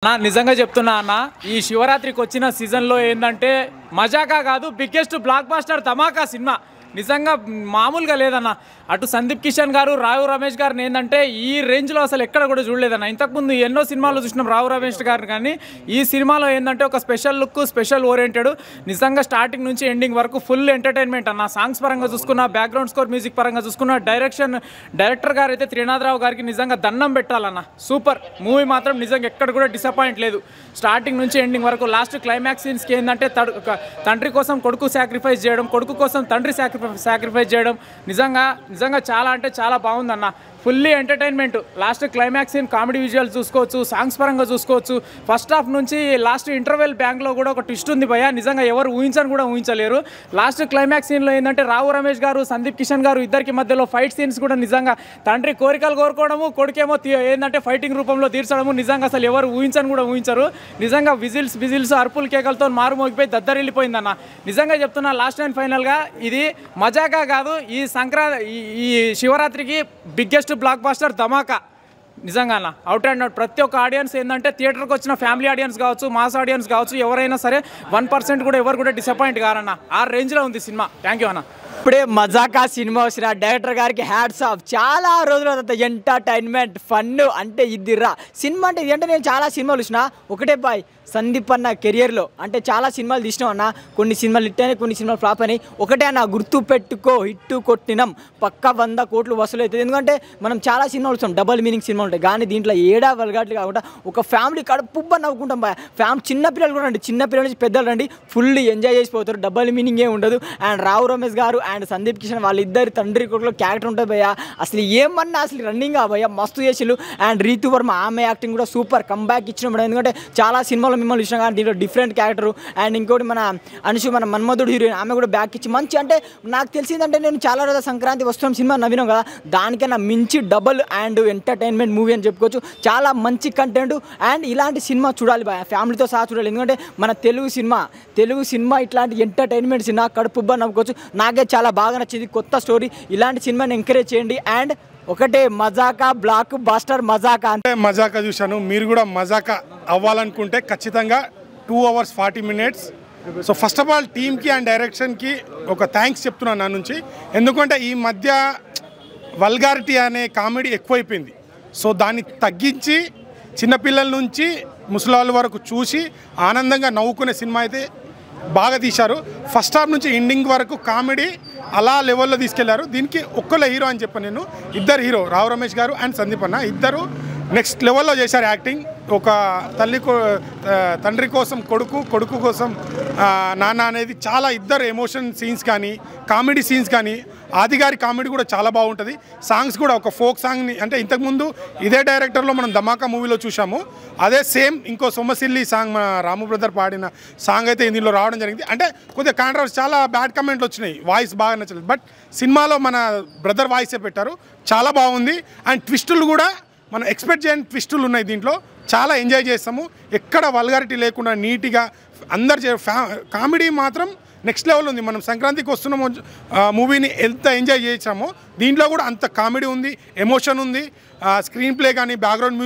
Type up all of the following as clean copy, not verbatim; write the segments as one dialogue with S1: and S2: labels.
S1: నిజంగా చెప్తున్నా అన్న ఈ శివరాత్రికి వచ్చిన సీజన్లో ఏంటంటే మజాకా కాదు బిగ్గెస్ట్ బ్లాక్ బస్టర్ ధమాకా సినిమా నిజంగా మామూలుగా లేదన్న అటు సందీప్ కిషన్ గారు రావు రమేష్ గారిని ఏంటంటే ఈ రేంజ్లో అసలు ఎక్కడ కూడా చూడలేదన్న ఇంతకుముందు ఎన్నో సినిమాలు చూసినాం రావు రమేష్ గారు కానీ ఈ సినిమాలో ఏంటంటే ఒక స్పెషల్ లుక్ స్పెషల్ ఓరియంటెడ్ నిజంగా స్టార్టింగ్ నుంచి ఎండింగ్ వరకు ఫుల్ ఎంటర్టైన్మెంట్ అన్న సాంగ్స్ పరంగా చూసుకున్న బ్యాక్గ్రౌండ్ స్కోర్ మ్యూజిక్ పరంగా చూసుకున్న డైరెక్టర్ గారు అయితే త్రినాథరావు గారికి నిజంగా దండం పెట్టాలన్న సూపర్ మూవీ మాత్రం నిజంగా ఎక్కడ కూడా డిసప్పాయింట్ లేదు స్టార్టింగ్ నుంచి ఎండింగ్ వరకు లాస్ట్ క్లైమాక్స్ సీన్స్కి ఏంటంటే తండ్రి కోసం కొడుకు సాక్రిఫైస్ చేయడం కొడుకు కోసం తండ్రి సాక్రిఫైస్ చేయడం నిజంగా చాలా అంటే చాలా బాగుందన్న fully entertainment last climax scene comedy visuals చూసుకోవచ్చు సాంగ్స్ పరంగా చూసుకోవచ్చు ఫస్ట్ హాఫ్ నుంచి లాస్ట్ ఇంటర్వెల్ బ్యాంక్లో కూడా ఒక ట్విస్ట్ ఉంది భయ్యా నిజంగా ఎవరు ఊహించని కూడా ఊహించలేరు లాస్ట్ క్లైమాక్స్ సీన్లో ఏంటంటే రావు రమేష్ గారు సందీప్ కిషన్ గారు ఇద్దరికి మధ్యలో ఫైట్ సీన్స్ కూడా నిజంగా తండ్రి కోరికలు కోరుకోవడము కొడుకేమో ఏంటంటే ఫైటింగ్ రూపంలో తీర్చడము నిజంగా అసలు ఎవరు ఊహించని కూడా ఊహించరు నిజంగా విజిల్స్ అరుపులు కేకలతో మారుమోగిపోయి దద్దరిల్లిపోయిందన్న నిజంగా చెప్తున్నా లాస్ట్ అండ్ ఫైనల్గా ఇది మజాకా కాదు ఈ శివరాత్రికి బిగ్గెస్ట్ బ్లాక్ బస్టర్ ధమాకా నిజంగా అన్న అవుట్ అండ్ అవుట్ ప్రతి ఒక్క ఆడియన్స్ ఏంటంటే థియేటర్కి వచ్చిన ఫ్యామిలీ ఆడియన్స్ కావచ్చు మాస్ ఆడియన్స్ కావచ్చు ఎవరైనా సరే 1% కూడా ఎవరు కూడా డిసప్పాయింట్ కారన్న ఆ రేంజ్లో ఉంది సినిమా థ్యాంక్ యూ అన్న
S2: ఇప్పుడే మజాకా సినిమా వచ్చిన డైరెక్టర్ గారికి హ్యాట్స్ ఆఫ్ చాలా రోజుల తర్వాత ఎంటర్టైన్మెంట్ ఫన్ అంటే ఇదిరా సినిమా అంటే ఇది అంటే నేను చాలా సినిమాలు చూసిన ఒకటే బాయ్ సందీప్ అన్న కెరియర్లో అంటే చాలా సినిమాలు తీసినాం అన్న కొన్ని సినిమాలు హిట్ అయినాయి కొన్ని సినిమాలు ఫ్లాప్ అయినాయి ఒకటే అన్న గుర్తు పెట్టుకో హిట్ కొట్టినాం పక్క 100 కోట్లు వసూలు అవుతుంది ఎందుకంటే మనం చాలా సినిమాలు చూస్తాం డబల్ మీనింగ్ సినిమాలు ఉంటాయి కానీ దీంట్లో ఏడా వల్గాట్లు కాకుండా ఒక ఫ్యామిలీ కడుపుబ్బ నవ్వుకుంటాం బాయ్ చిన్నపిల్లలు కూడా రండి చిన్నపిల్లల నుంచి పెద్దలు రండి ఫుల్ ఎంజాయ్ చేసిపోతారు డబల్ మీనింగ్ ఏమి ఉండదు అండ్ రావు రమేష్ గారు అండ్ సందీప్ కిషన్ వాళ్ళిద్దరి తండ్రి కొడుకులో క్యారెక్టర్ ఉంటుంది భయ్య అసలు ఏమన్నా అసలు రన్నింగ్ భయ్య మస్తు చేసిలు అండ్ రీతు వర్మ ఆమె యాక్టింగ్ కూడా సూపర్ కంబ్యాక్ ఇచ్చినప్పుడు ఎందుకంటే చాలా సినిమాలు మిమ్మల్ని ఇచ్చినా కానీ దీంట్లో డిఫరెంట్ క్యారెక్టర్ అండ్ ఇంకోటి మన అనుషు మన మన్మధుడు హీరోయిన్ ఆమె కూడా బ్యాక్ ఇచ్చి మంచి అంటే నాకు తెలిసిందంటే నేను చాలా రోజుల సంక్రాంతి వస్తున్నాం సినిమా నవ్వినాం కదా దానికన్నా మించి డబుల్ అండ్ ఎంటర్టైన్మెంట్ మూవీ అని చెప్పుకోవచ్చు చాలా మంచి కంటెంట్ అండ్ ఇలాంటి సినిమా చూడాలి భయ ఫ్యామిలీతో సహా చూడాలి ఎందుకంటే మన తెలుగు సినిమా ఇట్లాంటి ఎంటర్టైన్మెంట్ సినిమా కడుపుబ్బా నవ్వుకోవచ్చు నాకే చాలా బాగా నచ్చింది కొత్త స్టోరీ ఇలాంటి సినిమాని ఎంకరేజ్ చేయండి అండ్ ఒకటే మజాకా బ్లాక్ బస్టర్ మజాకా
S3: అంటే మజాకా చూశాను మీరు కూడా మజాకా అవ్వాలనుకుంటే ఖచ్చితంగా 2 hours 40 minutes so first of all టీమ్కి అండ్ డైరెక్షన్కి ఒక థ్యాంక్స్ చెప్తున్నాను నా నుంచి ఎందుకంటే ఈ మధ్య వల్గారిటీ అనే కామెడీ ఎక్కువైపోయింది సో దాన్ని తగ్గించి చిన్నపిల్లల నుంచి ముసలాళ్ళ వరకు చూసి ఆనందంగా నవ్వుకునే సినిమా అయితే బాగా తీశారు ఫస్ట్ హాఫ్ నుంచి ఎండింగ్ వరకు కామెడీ అలా లెవెల్లో తీసుకెళ్లారు దీనికి ఒక్కళ్ళ హీరో అని చెప్పాను నేను ఇద్దరు హీరో రావు రమేష్ గారు అండ్ సందీప్ అన్న ఇద్దరు నెక్స్ట్ లెవెల్లో చేశారు యాక్టింగ్ ఒక తండ్రి కోసం కొడుకు కోసం నాన్న అనేది చాలా ఇద్దరు ఎమోషన్ సీన్స్ కానీ కామెడీ సీన్స్ కానీ ఆదిగారి కామెడీ కూడా చాలా బాగుంటుంది సాంగ్స్ కూడా ఒక ఫోక్ సాంగ్ని అంటే ఇంతకుముందు ఇదే డైరెక్టర్లో మనం ధమాకా మూవీలో చూసాము అదే సేమ్ ఇంకో సొమ్మసిల్లి సాంగ్ మన రాము బ్రదర్ పాడిన సాంగ్ అయితే ఇందులో రావడం జరిగింది అంటే కొద్దిగా కాంట్రవర్సీ చాలా బ్యాడ్ కమెంట్లు వచ్చినాయి వాయిస్ బాగా నచ్చలేదు బట్ సినిమాలో మన బ్రదర్ వాయిసే పెట్టారు చాలా బాగుంది అండ్ ట్విస్టులు కూడా మనం ఎక్స్పెక్ట్ చేయని ట్విస్టులు ఉన్నాయి దీంట్లో చాలా ఎంజాయ్ చేస్తాము ఎక్కడ వల్గారిటీ లేకుండా నీట్గా అందరు కామెడీ మాత్రం నెక్స్ట్ లెవెల్ ఉంది మనం సంక్రాంతికి వస్తున్నాము మూవీని ఎంత ఎంజాయ్ చేసామో దీంట్లో కూడా అంత కామెడీ ఉంది ఎమోషన్ ఉంది స్క్రీన్ ప్లే కానీ బ్యాక్గ్రౌండ్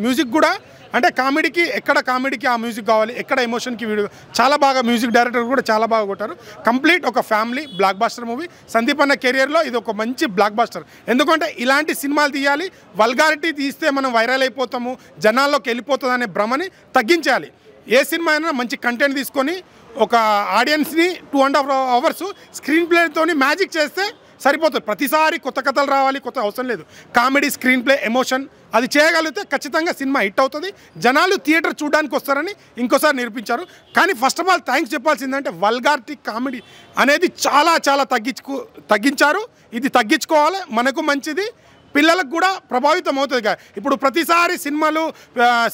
S3: మ్యూజిక్ కూడా అంటే కామెడీకి ఎక్కడ కామెడీకి ఆ మ్యూజిక్ కావాలి ఎక్కడ ఎమోషన్కి వీడియో చాలా బాగా మ్యూజిక్ డైరెక్టర్ కూడా చాలా బాగా కొట్టారు కంప్లీట్ ఒక family block buster movie Sandeep అన్న కెరియర్లో ఇది ఒక మంచి బ్లాక్ బస్టర్ ఎందుకంటే ఇలాంటి సినిమాలు తీయాలి వల్గారిటీ తీస్తే మనం వైరల్ అయిపోతాము జనాల్లోకి వెళ్ళిపోతుంది అనే భ్రమని తగ్గించాలి ఏ సినిమా అయినా మంచి కంటెంట్ తీసుకొని ఒక ఆడియన్స్ని 2.5 hours స్క్రీన్ ప్లేతో మ్యాజిక్ చేస్తే సరిపోతుంది ప్రతిసారి కొత్త కథలు రావాలి కొత్త అవసరం లేదు కామెడీ స్క్రీన్ ప్లే ఎమోషన్ అది చేయగలిగితే ఖచ్చితంగా సినిమా హిట్ అవుతుంది జనాలు థియేటర్ చూడడానికి వస్తారని ఇంకోసారి నిరూపించారు కానీ ఫస్ట్ ఆఫ్ ఆల్ థ్యాంక్స్ చెప్పాల్సిందంటే వల్గారిటీ కామెడీ అనేది చాలా చాలా తగ్గించారు ఇది తగ్గించుకోవాలి మనకు మంచిది పిల్లలకు కూడా ప్రభావితం అవుతుంది ఇప్పుడు ప్రతిసారి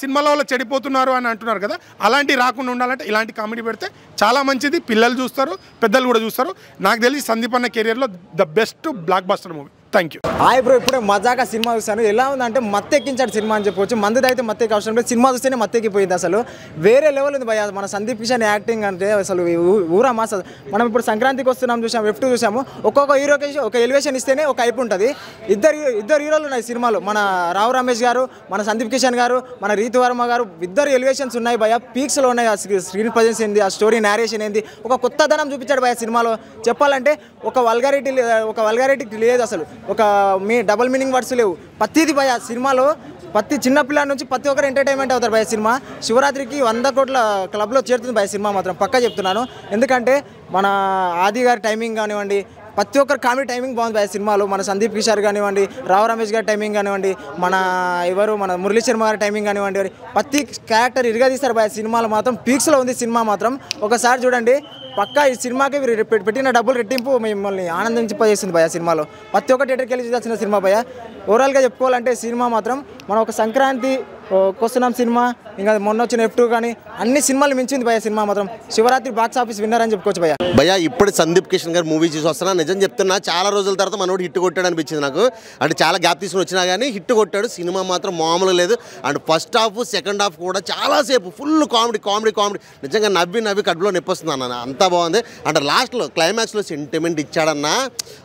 S3: సినిమాలో చెడిపోతున్నారు అని అంటున్నారు కదా అలాంటివి రాకుండా ఉండాలంటే ఇలాంటి కామెడీ పెడితే చాలా మంచిది పిల్లలు చూస్తారు పెద్దలు కూడా చూస్తారు నాకు తెలిసి సందీప్ అన్న కెరియర్లో the best block buster movie thank you.
S2: Bro ఇప్పుడే మజాకా సినిమా చూస్తాను. ఎలా ఉందంటే మత్తెక్కించాడు సినిమా అని చెప్పవచ్చు. మందుది అయితే మత్తెక్కి అవసరం లేదు, సినిమా చూస్తేనే మత్తెక్కిపోయింది. అసలు వేరే లెవెల్ ఉంది భయ్య. మన సందీప్ కిషన్ యాక్టింగ్ అంటే అసలు ఊరమా. అసలు మనం ఇప్పుడు సంక్రాంతికి వస్తున్నాం, చూసాము F2 చూసాము. ఒక్కొక్క హీరోకి ఒక ఎలివేషన్ ఇస్తేనే ఒక హైప్ ఉంటుంది. ఇద్దరు హీరోలు ఉన్నాయి సినిమాలో. మన రావు రమేష్ గారు, మన సందీప్ కిషన్ గారు, మన రీతు వర్మ గారు, ఇద్దరు ఎలివేషన్స్ ఉన్నాయి భయ్య. పీక్స్లో ఉన్నాయి. ఆ స్క్రీన్ ప్రజెన్స్ ఏంది, ఆ స్టోరీ నేరేషన్ ఏంది, ఒక కొత్తదనం చూపించాడు భయ్య సినిమాలో. చెప్పాలంటే ఒక వల్గారిటీ లేదు అసలు. ఒక డబుల్ మీనింగ్ వర్డ్స్ లేవు. ప్రతిది భయ సినిమాలో. ప్రతి చిన్నపిల్లల నుంచి ప్రతి ఒక్కరు ఎంటర్టైన్మెంట్ అవుతారు భయ సినిమా. శివరాత్రికి 100 కోట్ల క్లబ్లో చేరుతుంది భయ సినిమా మాత్రం పక్కా చెప్తున్నాను. ఎందుకంటే మన ఆది గారి టైమింగ్ కానివ్వండి, ప్రతి ఒక్కరు కామెడీ టైమింగ్ బాగుంది భయ సినిమాలో. మన సందీప్ కిషోర్ కానివ్వండి, రావు రమేష్ గారి టైమింగ్ కానివ్వండి, మన మురళీ శర్మ గారి టైమింగ్ కానివ్వండి, ప్రతి క్యారెక్టర్ ఇరగదీస్తారు భయ సినిమాలో. మాత్రం పీక్స్లో ఉంది సినిమా మాత్రం. ఒకసారి చూడండి పక్కా. ఈ సినిమాకి పెట్టిన డబ్బులు రెట్టింపు మిమ్మల్ని ఆనందించిపోయేస్తుంది భయ సినిమాలో. ప్రతి ఒక్క థియేటర్కి వెళ్ళి చూడాల్సిన సినిమా భయ. ఓవరాల్గా చెప్పుకోవాలంటే సినిమా మాత్రం మనం ఒక సంక్రాంతి వస్తున్నాం సినిమా, ఇంకా మొన్న వచ్చిన F2 కానీ అన్ని సినిమాలు మించింది భయ సినిమా మాత్రం. శివరాత్రి బాక్స్ ఆఫీస్ విన్నర్ అని చెప్పుకోవచ్చు భయ.
S4: ఇప్పుడు సందీప్ కిషన్ గారు మూవీ చూసి వస్తున్నా. నిజం చెప్తున్నా, చాలా రోజుల తర్వాత మనోడు హిట్ కొట్టాడు అనిపించింది నాకు. అంటే చాలా గ్యాప్ తీసుకుని వచ్చినా కానీ హిట్ కొట్టాడు. సినిమా మాత్రం మామూలు లేదు. And first half second half కూడా చాలాసేపు ఫుల్ కామెడీ. నిజంగా నవ్వి కడుపులో నొప్పొస్తుంది అన్న. అంతా బాగుంది. అంటే లాస్ట్లో క్లైమాక్స్లో సెంటిమెంట్ ఇచ్చాడన్నా.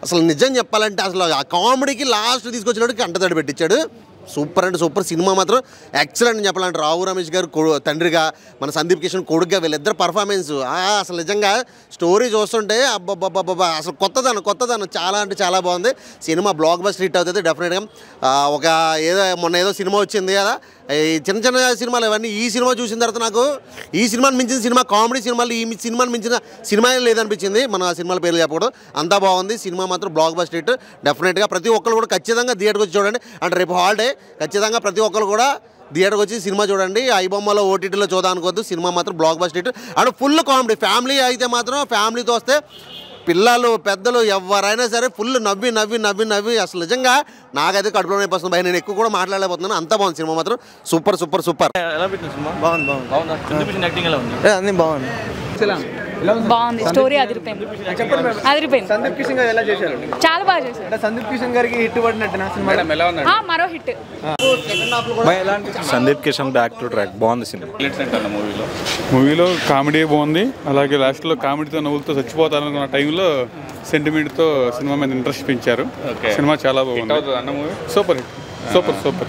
S4: అసలు నిజం చెప్పాలంటే అసలు ఆ కామెడీకి లాస్ట్ తీసుకొచ్చినట్టుకి అంటతడి పెట్టించాడు. సూపర్ అంటే సూపర్. సినిమా మాత్రం ఎక్సలెంట్ అని చెప్పాలంటే. రావు రమేష్ గారు తండ్రిగా, మన సందీప్ కిషన్ కొడుకుగా వీళ్ళిద్దరు పర్ఫార్మెన్స్ అసలు నిజంగా స్టోరీ చూస్తుంటే అబ్బబ్బబ్బబ్బా అసలు కొత్తదనం చాలా అంటే చాలా బాగుంది. సినిమా బ్లాక్ బస్టర్ హిట్ అవుతుంది డెఫినెట్గా. మొన్న ఏదో సినిమా వచ్చింది కదా, ఈ చిన్న సినిమాలు ఇవన్నీ. ఈ సినిమా చూసిన తర్వాత నాకు ఈ సినిమాని మించిన సినిమా, కామెడీ సినిమాలు ఈ సినిమాని మించిన సినిమా లేదనిపించింది. మన సినిమాల పేర్లు చెప్పకూడదు, అంతా బాగుంది. సినిమా మాత్రం బ్లాక్ బస్టర్ హిట్ డెఫినెట్గా. ప్రతి ఒక్కరు కూడా ఖచ్చితంగా థియేటర్కి వచ్చి చూడండి. అంటే రేపు హాలిడే, ఖచ్చితంగా ప్రతి ఒక్కరు కూడా థియేటర్కి వచ్చి సినిమా చూడండి. ఐబొమ్మలో ఓటీటీలో చూద్దాం అనుకోవద్దు. సినిమా మాత్రం block buster hit. And full comedy. Family అయితే మాత్రం ఫ్యామిలీతో వస్తే పిల్లలు పెద్దలు ఎవరైనా సరే ఫుల్ నవ్వి అసలు నిజంగా నాకైతే కడుపులో అయిపోతుంది భయ. నేను ఎక్కువ కూడా మాట్లాడలేకపోతున్నాను. అంత బాగుంది సినిమా మాత్రం. సూపర్.
S2: అన్నీ బాగుంది.
S5: బాగుంది. స్టోరీ అదిరిపోయింది.
S2: సందీప్ కిషన్ గారు ఎలా చేశారు?
S5: చాలా బాగా చేశారు.
S2: సందీప్ కిషన్ గారికి హిట్ పడినట్టు
S5: మరో hit.
S6: Sandeep Kishan back to track బాగుంది సినిమా.
S7: మూవీలో కామెడీ బాగుంది. అలాగే లాస్ట్లో కామెడీతో నవ్వులతో చచ్చిపోతారనుకున్న టైంలో సెంటిమెంట్తో సినిమా మీద ఇంట్రెస్ట్ పెంచారు. సినిమా చాలా బాగుంది. Super hit. సూపర్.